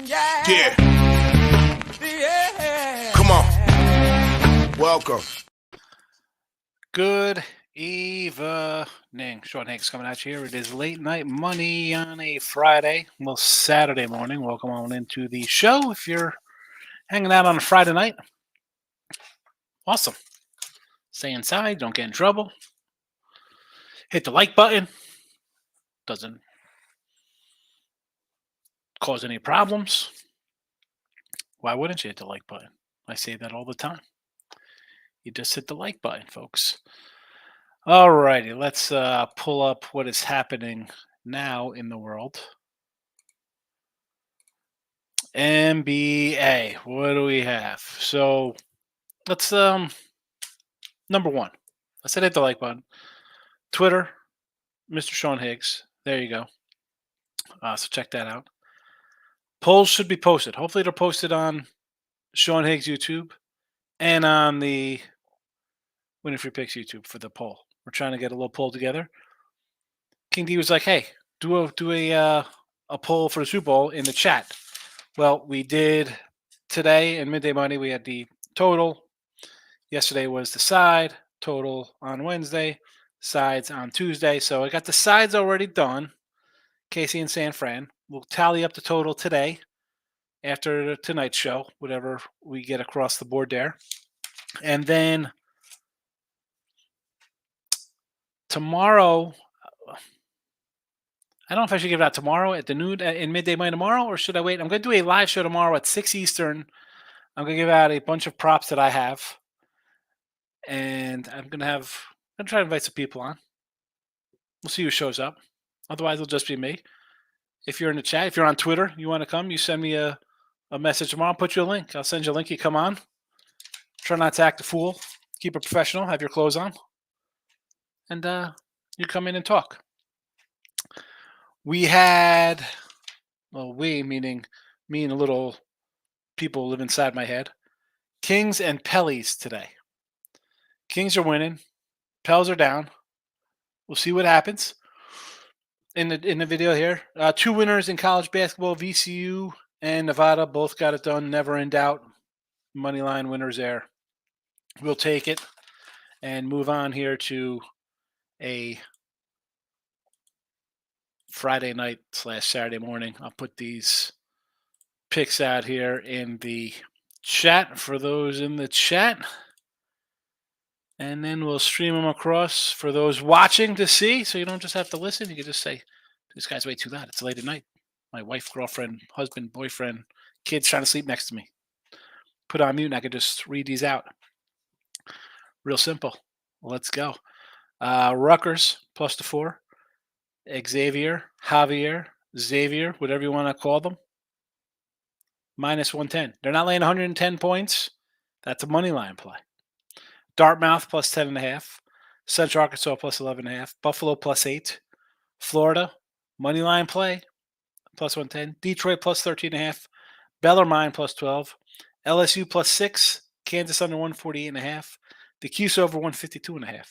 Yeah. Come on. Welcome. Good evening. Sean Hanks coming at you here. It is late night money on a Friday, well, Saturday morning. Welcome on into the show. If you're hanging out on a Friday night, awesome. Stay inside, don't get in trouble. Hit the like button. Doesn't cause any problems. Why wouldn't you hit the like button? I say that all the time. You just hit the like button, folks. All righty, let's pull up what is happening now in the world. NBA. What do we have? So let's number one. Let's hit the like button. Twitter, Mr. Sean Higgs. There you go. So check that out. Polls should be posted. Hopefully they're posted on Sean Higgs YouTube and on the Winning Free Picks YouTube for the poll. We're trying to get a little poll together. King D was like, "Hey, do a poll for the Super Bowl in the chat." Well, we did today in Midday Money. We had the total. Yesterday was the side total on Wednesday, sides on Tuesday. So I got the sides already done. Casey and San Fran. We'll tally up the total today after tonight's show, whatever we get across the board there. And then tomorrow, I don't know if I should give it out tomorrow at the noon in Midday Money tomorrow, or should I wait? I'm going to do a live show tomorrow at 6 Eastern. I'm going to give out a bunch of props that I have. And I'm going to try to invite some people on. We'll see who shows up. Otherwise, it'll just be me. If you're in the chat, if you're on Twitter, you want to come, you send me a message tomorrow. I'll put you a link. I'll send you a link. You come on. Try not to act a fool. Keep it professional. Have your clothes on. And you come in and talk. We had, well, we, meaning me and the little people who live inside my head, Kings and Pellies today. Kings are winning. Pels are down. We'll see what happens. In the video here, two winners in college basketball, VCU and Nevada, both got it done. Never in doubt. Money line winners there. We'll take it and move on here to a Friday night / Saturday morning. I'll put these picks out here in the chat for those in the chat. And then we'll stream them across for those watching to see. So you don't just have to listen. You can just say, this guy's way too loud. It's late at night. My wife, girlfriend, husband, boyfriend, kids trying to sleep next to me. Put on mute and I could just read these out. Real simple. Let's go. Rutgers plus the 4. Xavier, Javier, Xavier, whatever you want to call them. Minus 110. They're not laying 110 points. That's a money line play. Dartmouth plus 10.5. Central Arkansas plus 11.5. Buffalo plus 8. Florida, money line play, plus 110. Detroit plus 13.5. Bellarmine plus 12. LSU plus 6. Kansas under 148.5. The Cuse over 152.5.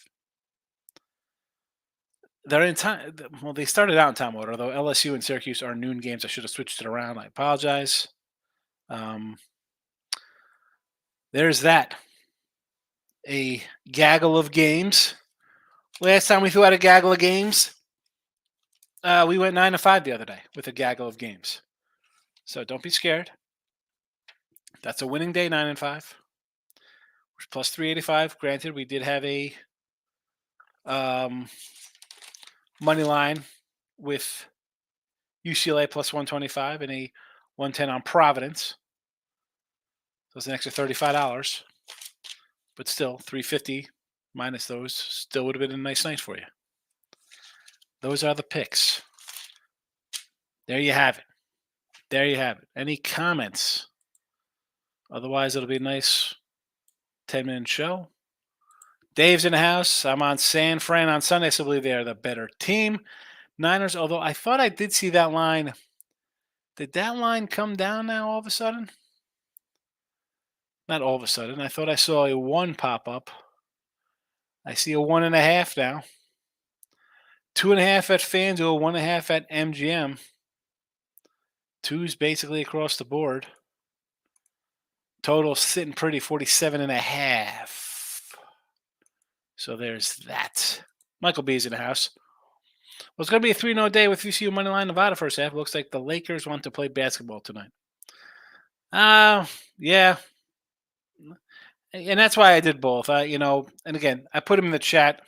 They're in time. Well, they started out in time order, although LSU and Syracuse are noon games. I should have switched it around. I apologize. There's that. A gaggle of games. Last time we threw out a gaggle of games, we went 9-5 the other day with a gaggle of games. So don't be scared. That's a winning day, 9-5. Plus 385. Granted, we did have a money line with UCLA plus 125 and a 110 on Providence. So it's an extra $35. But still, 350 minus those still would have been a nice night for you. Those are the picks. There you have it. There you have it. Any comments? Otherwise, it'll be a nice 10-minute show. Dave's in the house. I'm on San Fran on Sunday, so I believe they are the better team. Niners, although I thought I did see that line. Did that line come down now all of a sudden? Not all of a sudden. I thought I saw a 1 pop up. I see a 1.5 now. 2.5 at FanDuel, 1.5 at MGM. Twos basically across the board. Total sitting pretty, 47.5. So there's that. Michael B's in the house. Well, it's going to be a 3-0 day with VCU Moneyline Nevada first half. Looks like the Lakers want to play basketball tonight. Yeah. And that's why I did both. And again, I put them in the chat.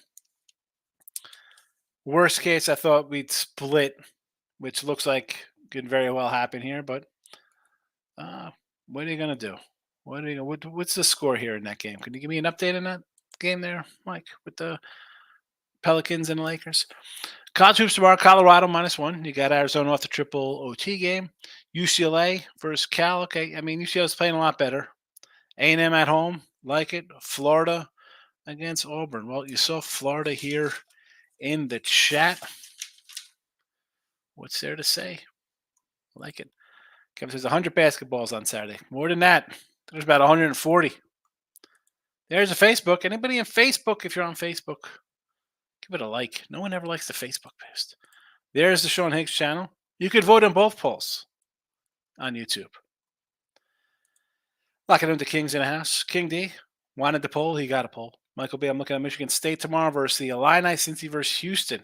Worst case, I thought we'd split, which looks like could very well happen here. But what are you going to do? What's the score here in that game? Can you give me an update on that game there, Mike, with the Pelicans and the Lakers? College hoops tomorrow, Colorado -1. You got Arizona off the triple OT game. UCLA versus Cal. Okay, I mean UCLA's playing a lot better. A&M at home, like it. Florida against Auburn. Well, you saw Florida here in the chat. What's there to say? I like it. Kevin says 100 basketballs on Saturday. More than that. There's about 140. There's a Facebook. Anybody in Facebook, if you're on Facebook, give it a like. No one ever likes the Facebook post. There's the Sean Higgs channel. You could vote in both polls on YouTube. Locking into Kings in the house. King D wanted the poll. He got a poll. Michael B, I'm looking at Michigan State tomorrow versus the Illini, Cincy versus Houston.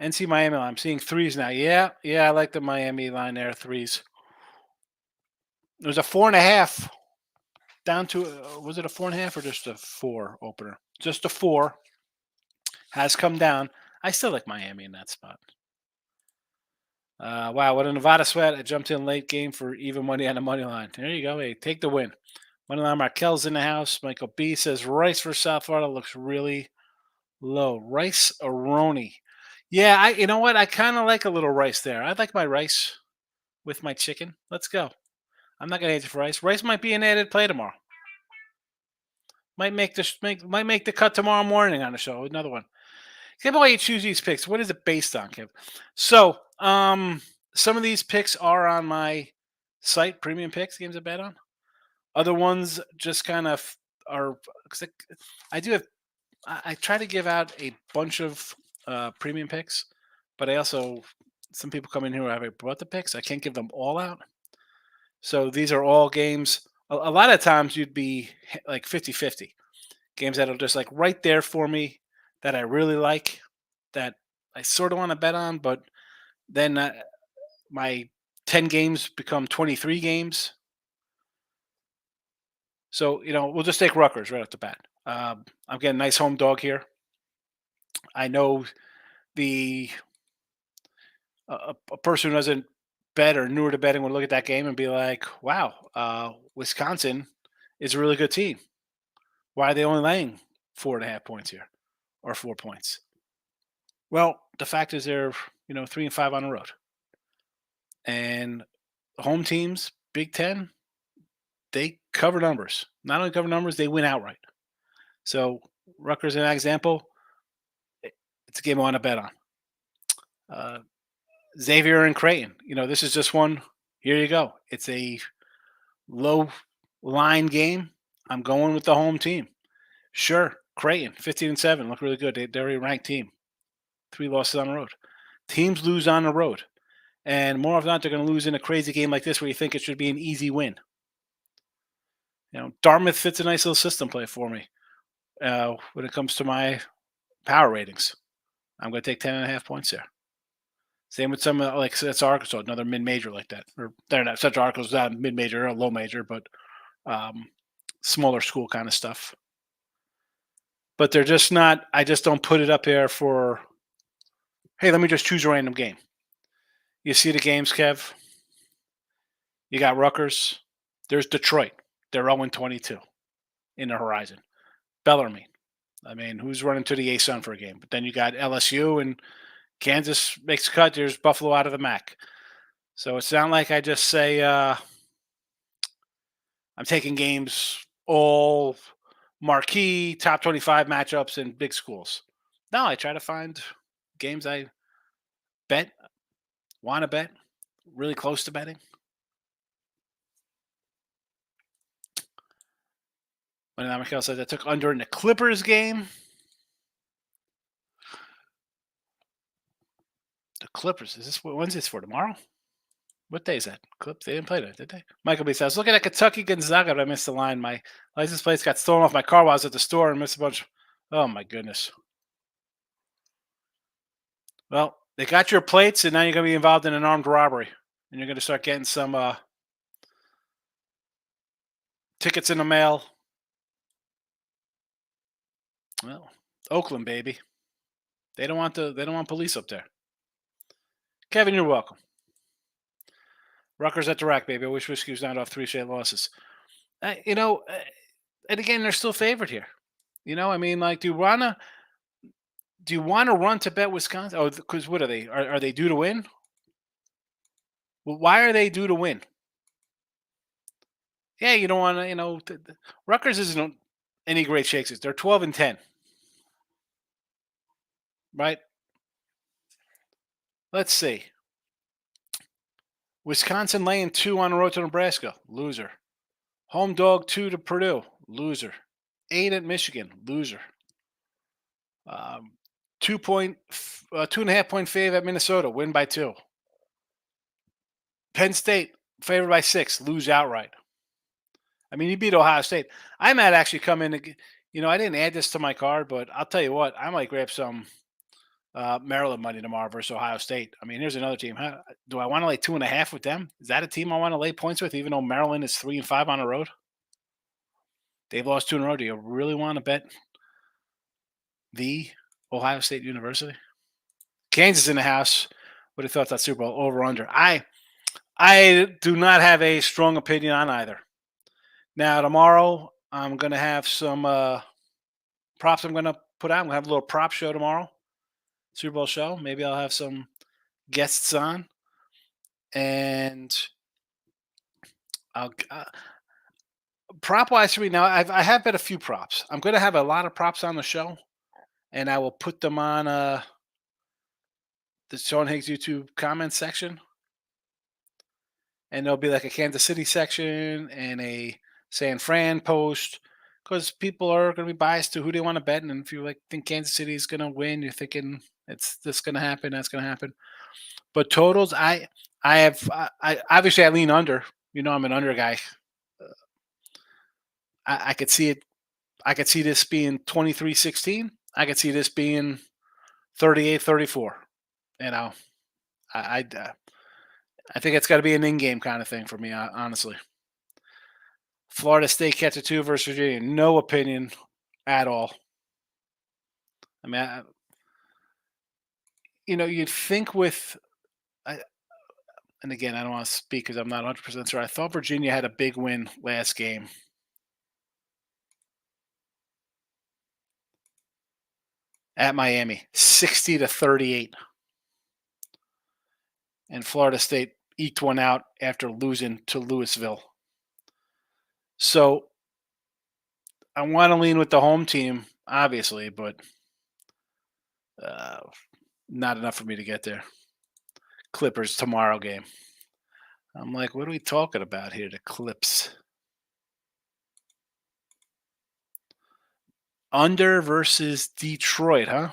NC Miami, I'm seeing threes now. Yeah, I like the Miami line there, threes. There's a 4.5 down to, was it a 4.5 or just a 4 opener? Just a 4 has come down. I still like Miami in that spot. Wow, what a Nevada sweat. I jumped in late game for even money on the money line. There you go. Hey, take the win. Money line Markel's in the house. Michael B says Rice for South Florida looks really low. Rice Aroni. Yeah, you know what? I kind of like a little rice there. I like my rice with my chicken. Let's go. I'm not gonna hate you for rice. Rice might be an added play tomorrow. Might make the cut tomorrow morning on the show. Another one. Give away you choose these picks. What is it based on, Kev? So, some of these picks are on my site, Premium Picks, games I bet on. Other ones just kind of are. I do have. I try to give out a bunch of premium picks, but I also some people come in here who have brought the picks. I can't give them all out. So these are all games. A lot of times you'd be like 50-50. Games that are just like right there for me that I really like, that I sort of want to bet on, but then my 10 games become 23 games. So, we'll just take Rutgers right off the bat. I'm getting a nice home dog here. I know a person who doesn't bet or newer to betting would look at that game and be like, wow, Wisconsin is a really good team. Why are they only laying 4.5 points here or 4 points? Well, the fact is they're, 3-5 on the road. And home teams, Big Ten, they cover numbers. Not only cover numbers, they win outright. So Rutgers, an example, it's a game I want to bet on. Xavier and Creighton, this is just one. Here you go. It's a low line game. I'm going with the home team. Sure, Creighton, 15-7, look really good. They're a ranked team. 3 losses on the road. Teams lose on the road. And more often than not, they're going to lose in a crazy game like this where you think it should be an easy win. Dartmouth fits a nice little system play for me when it comes to my power ratings. I'm going to take 10.5 points there. Same with some like that's Arkansas, another mid-major like that. Or they're not such Arkansas, not mid-major or low major, but smaller school kind of stuff. But they're just not. I just don't put it up there for. Hey, let me just choose a random game. You see the games, Kev. You got Rutgers. There's Detroit. They're 0-22 in the horizon. Bellarmine. I mean, who's running to the ASUN for a game? But then you got LSU and Kansas makes a cut. There's Buffalo out of the MAC. So it's not like I just say I'm taking games all marquee, top 25 matchups in big schools. No, I try to find games I bet, want to bet, really close to betting. When Michael says I took under in the Clippers game. The Clippers. When's this for? Tomorrow? What day is that? Clips. They didn't play that, did they? Michael B says, I was looking at Kentucky Gonzaga, but I missed the line. My license plates got stolen off my car while I was at the store and missed a bunch. Oh my goodness. Well, they got your plates, and now you're going to be involved in an armed robbery, and you're going to start getting some tickets in the mail. Well, Oakland, baby. They don't want police up there. Kevin, you're welcome. Rutgers at the rack, baby. I wish Whiskey was down off 3 straight losses. And again, they're still favored here. I mean, like, do you wanna run to bet Wisconsin? Oh, because what are they? Are they due to win? Well, why are they due to win? Yeah, you don't want to. Rutgers isn't any great shakes. They're 12-10, right? Let's see. Wisconsin laying 2 on the road to Nebraska, loser. Home dog 2 to Purdue, loser. 8 at Michigan, loser. 2.5 point fave at Minnesota, win by 2. Penn State favored by 6, lose outright. I mean, you beat Ohio State. I might actually come in. I didn't add this to my card, but I'll tell you what, I might grab some Maryland money tomorrow versus Ohio State. I mean, here's another team. Do I want to lay 2.5 with them? Is that a team I want to lay points with, even though Maryland is 3-5 on the road? They've lost 2 in a row. Do you really want to bet the Ohio State University? Kansas in the house. What are your thoughts on Super Bowl over under? I do not have a strong opinion on either. Now tomorrow I'm gonna have some props. I'm gonna put out. I'm gonna have a little prop show tomorrow, Super Bowl show. Maybe I'll have some guests on, and I'll prop wise for me now. I have bet a few props. I'm gonna have a lot of props on the show, and I will put them on the Sean Higgs YouTube comment section. And there'll be like a Kansas City section and a San Fran post because people are going to be biased to who they want to bet. And if you think Kansas City is going to win, you're thinking it's this going to happen, that's going to happen. But totals, I obviously I lean under. I'm an under guy. I could see it. I could see this being 23-16. I could see this being 38-34. I think it's got to be an in-game kind of thing for me, honestly. Florida State catch a 2 versus Virginia. No opinion at all. I mean, you'd think with, and again, I don't want to speak because I'm not 100% sure. I thought Virginia had a big win last game. At Miami, 60-38. And Florida State eked one out after losing to Louisville. So I want to lean with the home team, obviously, but not enough for me to get there. Clippers tomorrow game. I'm like, what are we talking about here? The Clips. Under versus Detroit, huh?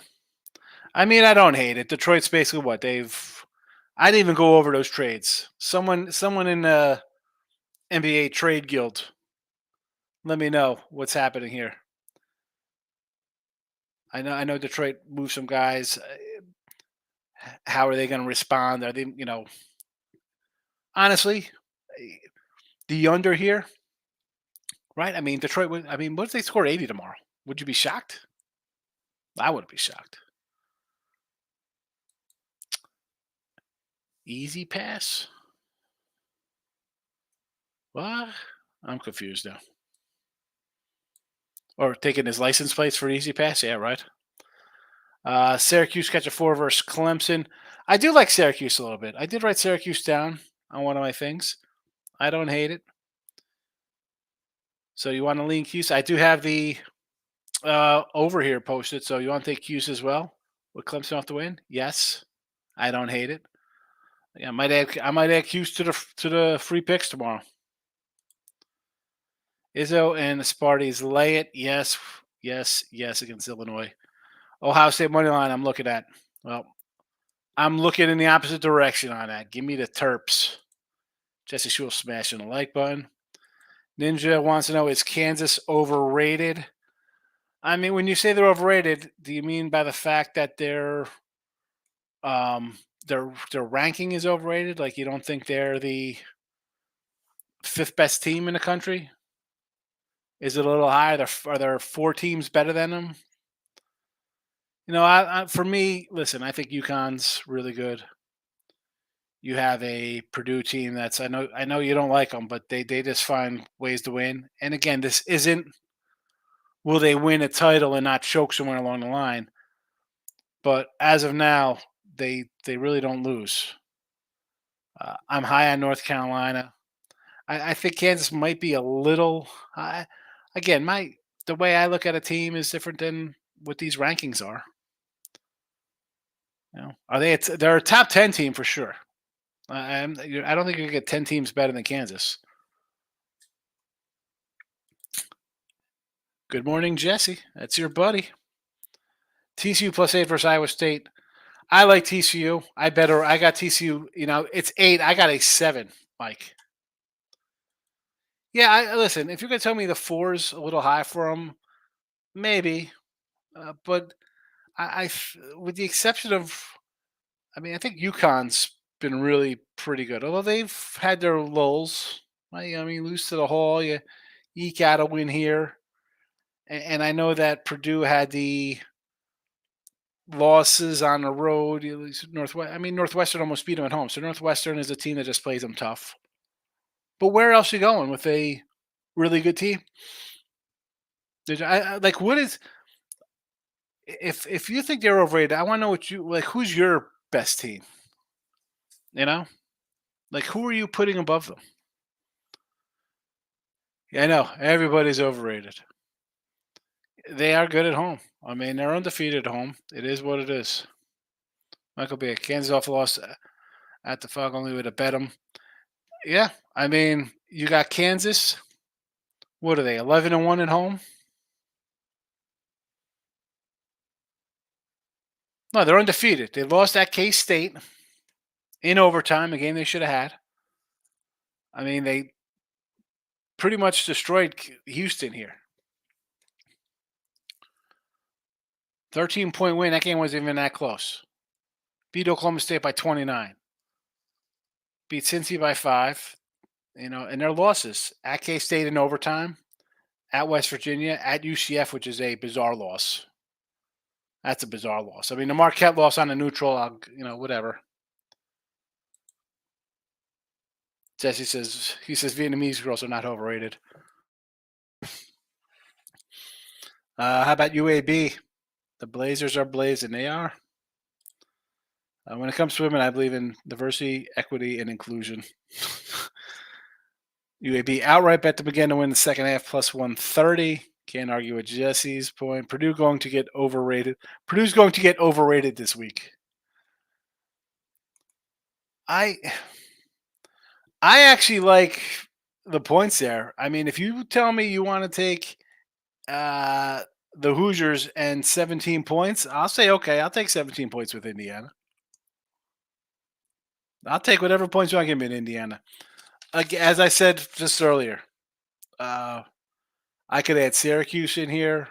I mean, I don't hate it. Detroit's basically what I didn't even go over those trades. Someone in the NBA trade guild. Let me know what's happening here. I know Detroit moved some guys. How are they going to respond? Are they, honestly, the under here, right? I mean, Detroit would. I mean, what if they score 80 tomorrow? Would you be shocked? I wouldn't be shocked. Easy pass? What? I'm confused now. Or taking his license plates for easy pass? Yeah, right. Syracuse catch a 4 versus Clemson. I do like Syracuse a little bit. I did write Syracuse down on one of my things. I don't hate it. So you want to lean Cuse? I do have the over here posted. So you want to take Cuse as well? With Clemson off the win? Yes. I don't hate it. Yeah, I might add Cuse to the free picks tomorrow. Izzo and the Sparties lay it. Yes against Illinois. Ohio State money line I'm looking at. Well, I'm looking in the opposite direction on that. Give me the Terps. Jesse Shule smashing the like button. Ninja wants to know, is Kansas overrated? I mean, when you say they're overrated, do you mean by the fact that um their ranking is overrated? Like you don't think they're the fifth best team in the country? Is it a little high? Are there four teams better than them? For me, listen, I think UConn's really good. You have a Purdue team that's I know you don't like them, but they just find ways to win. And again, this isn't will they win a title and not choke somewhere along the line, but as of now, they really don't lose. I'm high on North Carolina. I think Kansas might be a little. Again, my the way I look at a team is different than what these rankings are. Are they? They're a top 10 team for sure. I don't think you can get 10 teams better than Kansas. Good morning, Jesse. That's your buddy. TCU +8 versus Iowa State. I like TCU. I got TCU. It's 8. I got a 7, Mike. Yeah, listen. If you're gonna tell me the four's a little high for them, maybe. But with the exception of, I mean, I think UConn's been really pretty good. Although they've had their lulls. I mean, lose to the Hall, you eke out a win here, and I know that Purdue had the losses on the road. Northwest. I mean, Northwestern almost beat them at home. So Northwestern is a team that just plays them tough. But where else are you going with a really good team? Like what is if you think they're overrated? I want to know what you like. Who's your best team? You know, like who are you putting above them? Yeah, I know everybody's overrated. They are good at home. I mean, they're undefeated at home. It is what it is. Michael B. Kansas off loss at the Fog only would have bet them. Yeah, I mean, you got Kansas. What are they? 11-1 at home. No, they're undefeated. They lost at K State in overtime, a game they should have had. I mean, they pretty much destroyed Houston here. 13-point win. That game wasn't even that close. Beat Oklahoma State by 29. Beat Cincy by 5. And their losses at K State in overtime, at West Virginia, at UCF, which is a bizarre loss. That's a bizarre loss. I mean, the Marquette loss on a neutral, whatever. Jesse says Vietnamese girls are not overrated. How about UAB? The Blazers are blazing. They are. When it comes to women, I believe in diversity, equity, and inclusion. UAB outright bet them again to win the second half plus 130. Can't argue with Jesse's point. Purdue going to get overrated. Purdue's going to get overrated this week. I actually like the points there. I mean, if you tell me you want to take the Hoosiers and 17 points, I'll say, okay, I'll take 17 points with Indiana. I'll take whatever points you want to give me in Indiana. As I said just earlier, I could add Syracuse in here.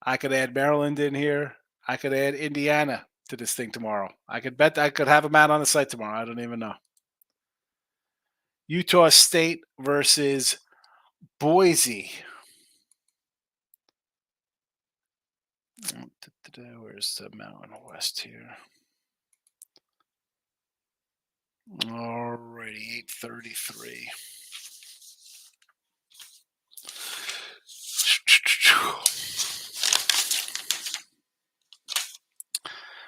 I could add Maryland in here. I could add Indiana to this thing tomorrow. I could bet I could have them out on the site tomorrow. I don't even know. Utah State versus Boise. Where's the Mountain West here? Alrighty, 8:33.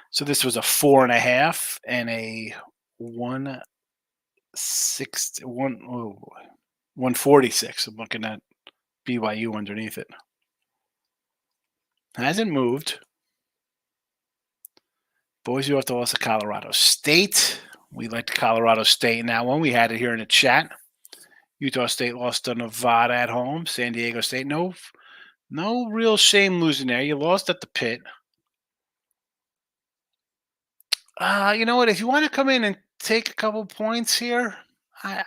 So this was a 4.5 and a 146. I'm looking at BYU underneath it. Hasn't moved. Boise off the loss of Colorado State. We liked Colorado State in that one. We had it here in the chat. Utah State lost to Nevada at home. San Diego State, no real shame losing there. You lost at the pit. You know what? If you want to come in and take a couple points here, I,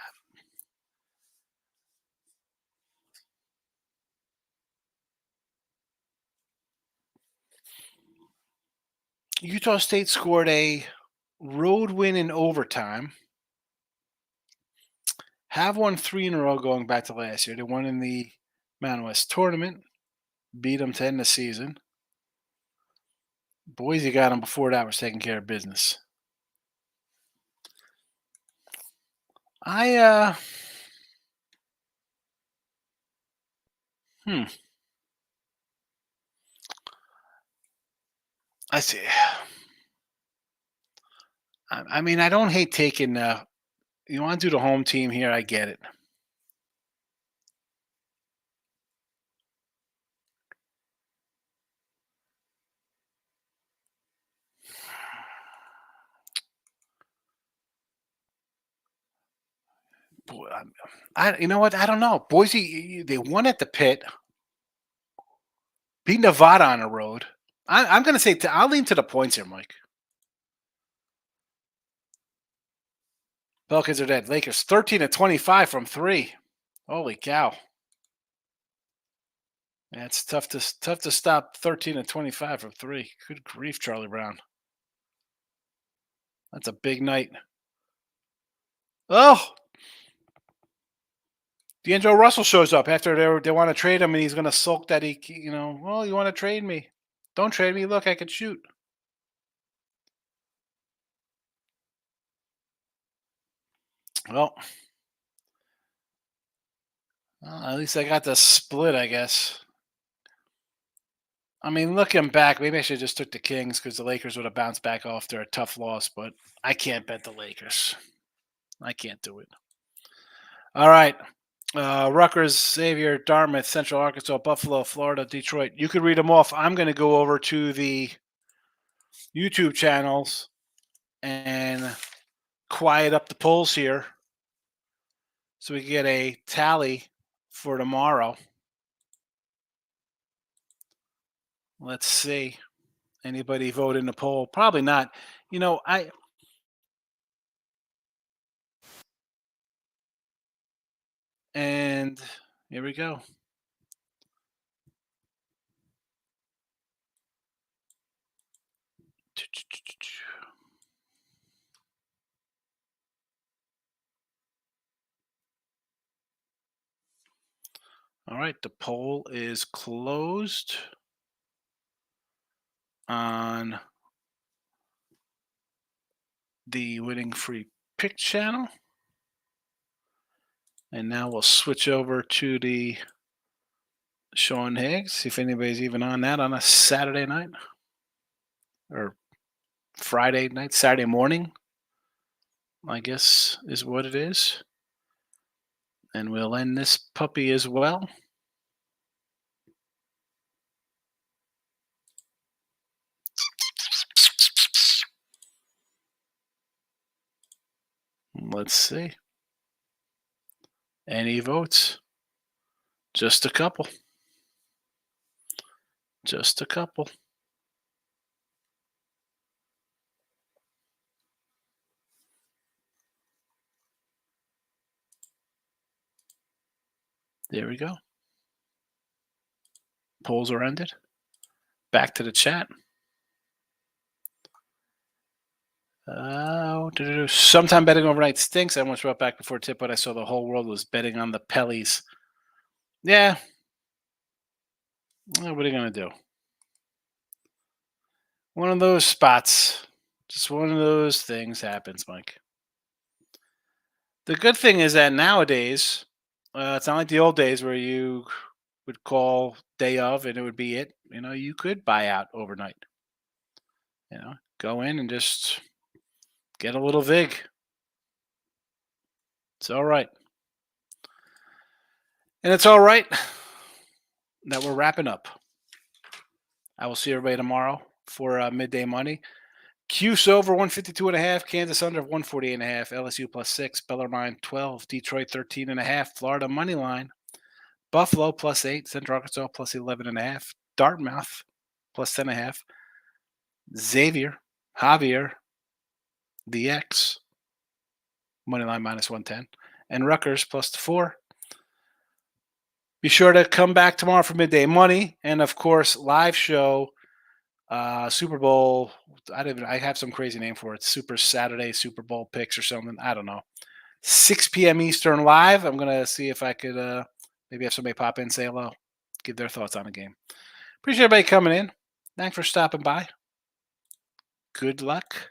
Utah State scored a road win in overtime. Have won three in a row going back to last year. They won in the Mountain West tournament, beat them to end the season. Boise got them before that was taking care of business. I hmm. I see. I mean, I don't hate taking. You want to do the home team here? I get it. Boy, you know what? I don't know. Boise, they won at the pit, beat Nevada on the road. I'm going to say I'll lean to the points here, Mike. Pelicans are dead. Lakers 13 of 25 from three. Holy cow! Yeah, it's tough to stop 13 of 25 from three. Good grief, Charlie Brown. That's a big night. Oh, D'Angelo Russell shows up after they want to trade him, and he's going to sulk that well, you want to trade me? Don't trade me. Look, I can shoot. Well, at least I got the split, I guess. I mean, looking back, maybe I should have just took the Kings because the Lakers would have bounced back off their tough loss, but I can't bet the Lakers. I can't do it. All right. Rutgers, Xavier, Dartmouth, Central Arkansas, Buffalo, Florida, Detroit. You could read them off. I'm going to go over to the YouTube channels and quiet up the polls here so we can get a tally for tomorrow. Let's see. Anybody vote in the poll? Probably not. And here we go. All right, the poll is closed on the Winning Free Pick channel. And now we'll switch over to the Sean Higgs, see if anybody's even on that on a Saturday night or Friday night, Saturday morning, I guess is what it is. And we'll end this puppy as well. Let's see. Any votes? Just a couple. Just a couple. There we go. Polls are ended. Back to the chat. Sometime betting overnight stinks. I almost wrote back before tip, but I saw the whole world was betting on the Pellies. Yeah. What are you going to do? One of those spots. Just one of those things happens, Mike. The good thing is that nowadays, it's not like the old days where you would call day of and it would be it. You could buy out overnight. Go in and just get a little vig. It's all right. And it's all right that we're wrapping up. I will see everybody tomorrow for midday money. Cuse over 152.5, Kansas under 148.5, LSU plus 6, Bellarmine 12, Detroit 13.5, Florida money line, Buffalo plus 8, Central Arkansas plus 11.5, Dartmouth plus 10.5, Xavier, Javier the X, moneyline -110, and Rutgers +4. Be sure to come back tomorrow for midday money, and of course, live show Super Bowl. I have some crazy name for it. Super Saturday Super Bowl picks or something. I don't know. 6 p.m. Eastern live. I'm gonna see if I could maybe have somebody pop in, say hello, give their thoughts on the game. Appreciate everybody coming in. Thanks for stopping by. Good luck.